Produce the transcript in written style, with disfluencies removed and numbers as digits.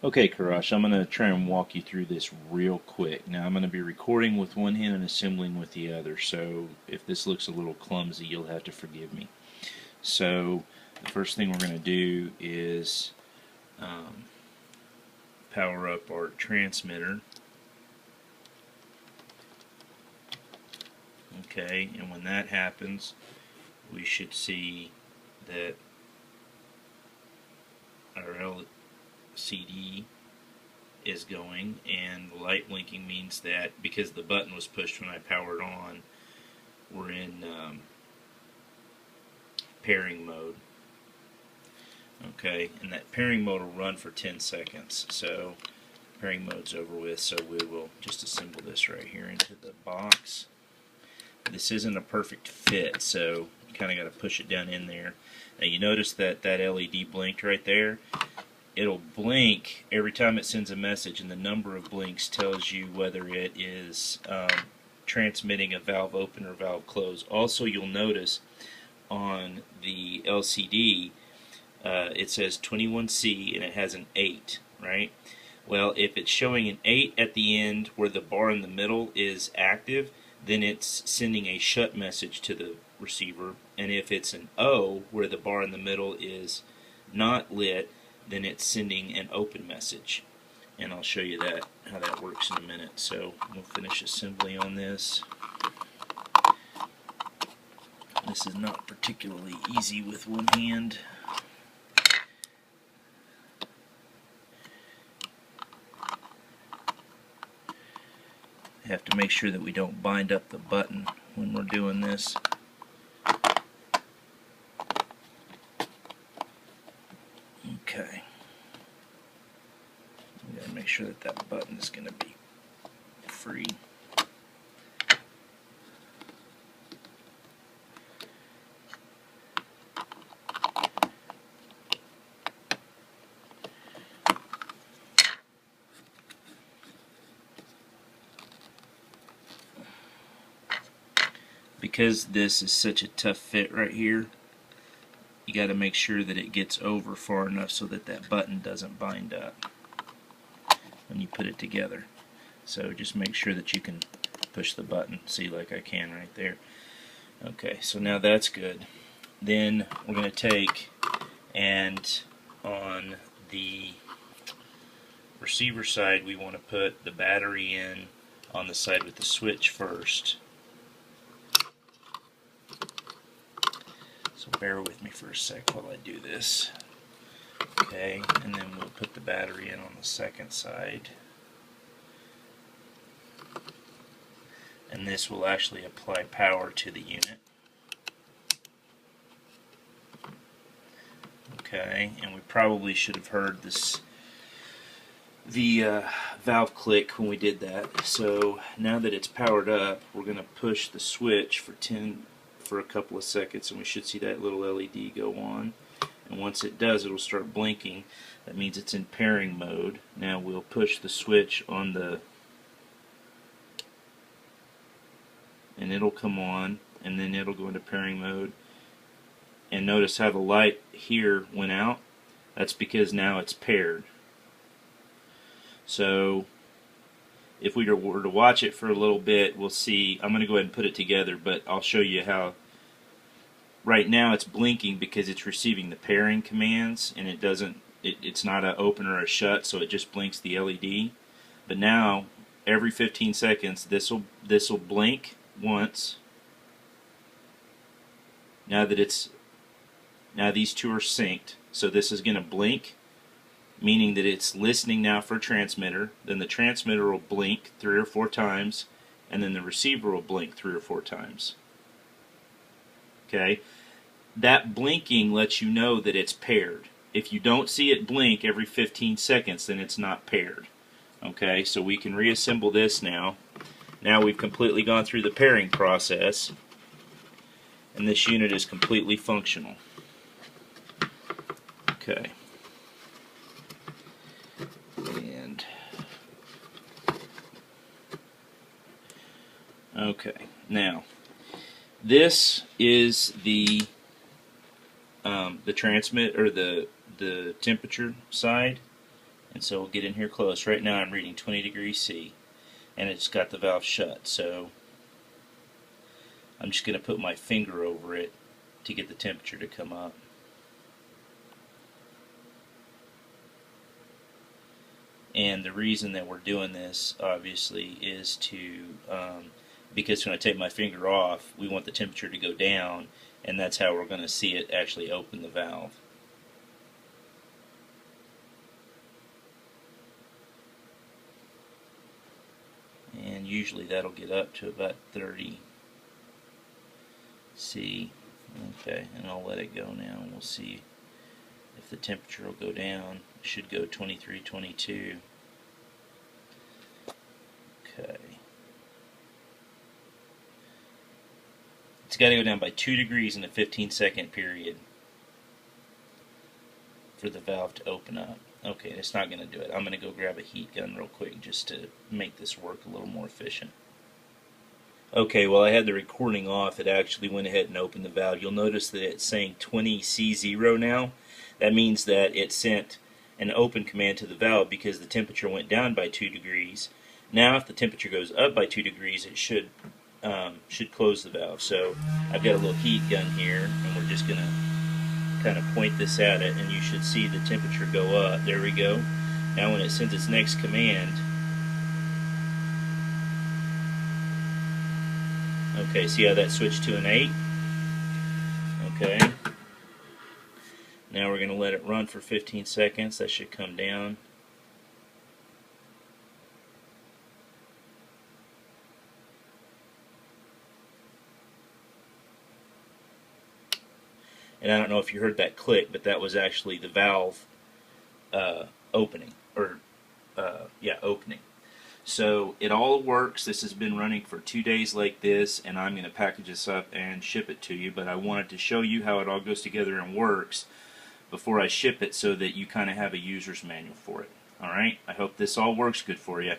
Okay, Karash, I'm going to try and walk you through this real quick. Now, I'm going to be recording with one hand and assembling with the other, so if this looks a little clumsy, you'll have to forgive me. So, the first thing we're going to do is power up our transmitter. Okay, and when that happens, we should see that our LCD is going, and the light blinking means that because the button was pushed when I powered on, we're in pairing mode. Okay, and that pairing mode will run for 10 seconds. So pairing mode's over with, so we will just assemble this right here into the box. This isn't a perfect fit, so you kind of got to push it down in there. Now you notice that that LED blinked right there. It'll blink every time it sends a message, and the number of blinks tells you whether it is transmitting a valve open or valve close. Also, you'll notice on the LCD it says 21C and it has an 8, right? Well, if it's showing an 8 at the end where the bar in the middle is active, then it's sending a shut message to the receiver, and if it's an O where the bar in the middle is not lit, then it's sending an open message. And I'll show you that how that works in a minute. So we'll finish assembly on this. This is not particularly easy with one hand. Have to make sure that we don't bind up the button when we're doing this. Okay. We gotta make sure that that button is going to be free. Because this is such a tough fit right here, you got to make sure that it gets over far enough so that that button doesn't bind up when you put it together. So just make sure that you can push the button, see, like I can right there. Okay, so now that's good. Then we're going to take and on the receiver side we want to put the battery in on the side with the switch first. So bear with me for a sec while I do this. Okay, and then we'll put the battery in on the second side. And this will actually apply power to the unit. Okay, and we probably should have heard the valve click when we did that. So now that it's powered up, we're going to push the switch for a couple of seconds, and we should see that little LED go on. And once it does, it'll start blinking. That means it's in pairing mode. Now we'll push the switch on and it'll come on, and then it'll go into pairing mode. And notice how the light here went out. That's because now it's paired. So if we were to watch it for a little bit, we'll see. I'm going to go ahead and put it together, but I'll show you how. Right now it's blinking because it's receiving the pairing commands, and it's not an open or a shut, so it just blinks the LED. But now every 15 seconds this will blink once. Now these two are synced, so this is going to blink, meaning that it's listening now for a transmitter. Then the transmitter will blink 3 or 4 times, and then the receiver will blink 3 or 4 times. Okay, that blinking lets you know that it's paired. If you don't see it blink every 15 seconds, then it's not paired. Okay, so we can reassemble this now. Now we've completely gone through the pairing process, and this unit is completely functional. Okay. And okay, now this is the transmit or the temperature side, And so we'll get in here close. Right now I'm reading 20 degrees C, and it's got the valve shut. So I'm just going to put my finger over it to get the temperature to come up. And the reason that we're doing this, obviously, is to, because when I take my finger off, we want the temperature to go down, and that's how we're going to see it actually open the valve. And usually that'll get up to about 30 C. Okay, and I'll let it go now, and we'll see if the temperature will go down. It should go 23, 22. Okay. It's got to go down by 2 degrees in a 15-second period for the valve to open up. Okay, it's not going to do it. I'm going to go grab a heat gun real quick just to make this work a little more efficient. Okay, well, I had the recording off. It actually went ahead and opened the valve. You'll notice that it's saying 20C0 now. That means that it sent an open command to the valve because the temperature went down by 2 degrees. Now, if the temperature goes up by 2 degrees, it should close the valve. So I've got a little heat gun here, and we're just going to kind of point this at it, and you should see the temperature go up. There we go. Now, when it sends its next command, okay, see how that switched to an 8? Okay. Now we're going to let it run for 15 seconds. That should come down. And I don't know if you heard that click, but that was actually the valve opening. Opening. So it all works. This has been running for 2 days like this, and I'm going to package this up and ship it to you. But I wanted to show you how it all goes together and works before I ship it so that you kind of have a user's manual for it. Alright? I hope this all works good for you.